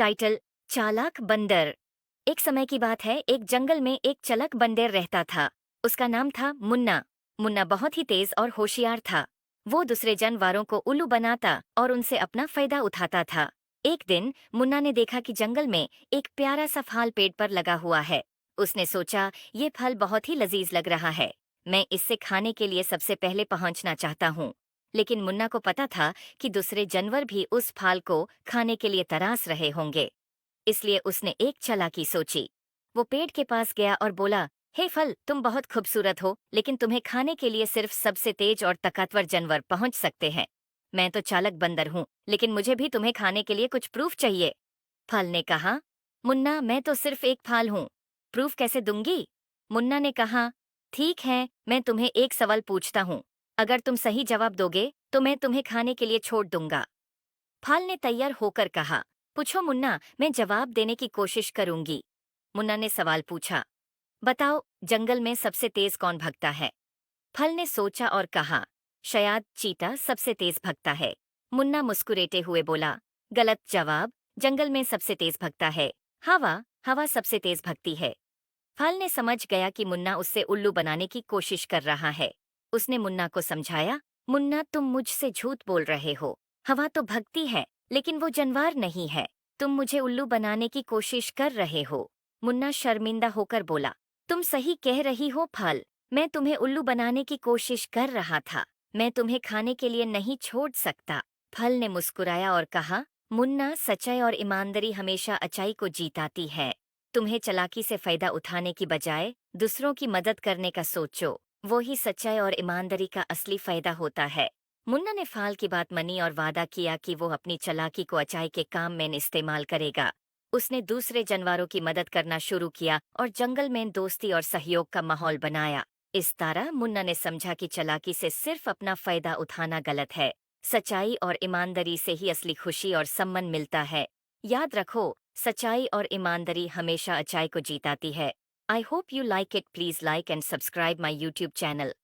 Title चालाक बंदर। एक समय की बात है, एक जंगल में एक चालाक बंदर रहता था। उसका नाम था मुन्ना। मुन्ना बहुत ही तेज और होशियार था। वो दूसरे जानवरों को उल्लू बनाता और उनसे अपना फायदा उठाता था। एक दिन मुन्ना ने देखा कि जंगल में एक प्यारा सा फल पेड़ पर लगा हुआ है। उसने सोचा, ये फल बहुत ही लजीज लग रहा है, मैं इससे खाने के लिए सबसे पहले पहुंचना चाहता हूँ। लेकिन मुन्ना को पता था कि दूसरे जानवर भी उस फल को खाने के लिए तरास रहे होंगे। इसलिए उसने एक चालाकी सोची। वो पेड़ के पास गया और बोला, हे फल, तुम बहुत खूबसूरत हो, लेकिन तुम्हें खाने के लिए सिर्फ सबसे तेज और ताकतवर जानवर पहुंच सकते हैं। मैं तो चालाक बंदर हूँ, लेकिन मुझे भी तुम्हें खाने के लिए कुछ प्रूफ चाहिए। फल ने कहा, मुन्ना, मैं तो सिर्फ एक फल हूँ, प्रूफ कैसे दूंगी? मुन्ना ने कहा, ठीक है, मैं तुम्हें एक सवाल पूछता हूँ। अगर तुम सही जवाब दोगे तो मैं तुम्हें खाने के लिए छोड़ दूंगा। फल ने तैयार होकर कहा, पूछो मुन्ना, मैं जवाब देने की कोशिश करूंगी। मुन्ना ने सवाल पूछा, बताओ, जंगल में सबसे तेज कौन भगता है? फल ने सोचा और कहा, शायद चीता सबसे तेज भगता है। मुन्ना मुस्कुराते हुए बोला, गलत जवाब, जंगल में सबसे तेज भगता है हवा। हवा सबसे तेज भगती है। फल ने समझ गया कि मुन्ना उससे उल्लू बनाने की कोशिश कर रहा है। उसने मुन्ना को समझाया, मुन्ना, तुम मुझसे झूठ बोल रहे हो। हवा तो भगती है, लेकिन वो जानवर नहीं है। तुम मुझे उल्लू बनाने की कोशिश कर रहे हो। मुन्ना शर्मिंदा होकर बोला, तुम सही कह रही हो फल, मैं तुम्हें उल्लू बनाने की कोशिश कर रहा था। मैं तुम्हें खाने के लिए नहीं छोड़ सकता। फल ने मुस्कुराया और कहा, मुन्ना, सच्चाई और ईमानदारी हमेशा अच्छाई को जीताती है। तुम्हें चालाकी से फायदा उठाने की बजाय दूसरों की मदद करने का सोचो, वो ही सच्चाई और ईमानदारी का असली फायदा होता है। मुन्ना ने फाल की बात मानी और वादा किया कि वो अपनी चालाकी को अच्छाई के काम में इस्तेमाल करेगा। उसने दूसरे जानवरों की मदद करना शुरू किया और जंगल में दोस्ती और सहयोग का माहौल बनाया। इस तरह मुन्ना ने समझा कि चालाकी से सिर्फ अपना फायदा उठाना गलत है। सच्चाई और ईमानदारी से ही असली खुशी और सम्मान मिलता है। याद रखो, सच्चाई और ईमानदारी हमेशा अच्छाई को जीताती है। I hope you like it. Please like and subscribe my YouTube channel.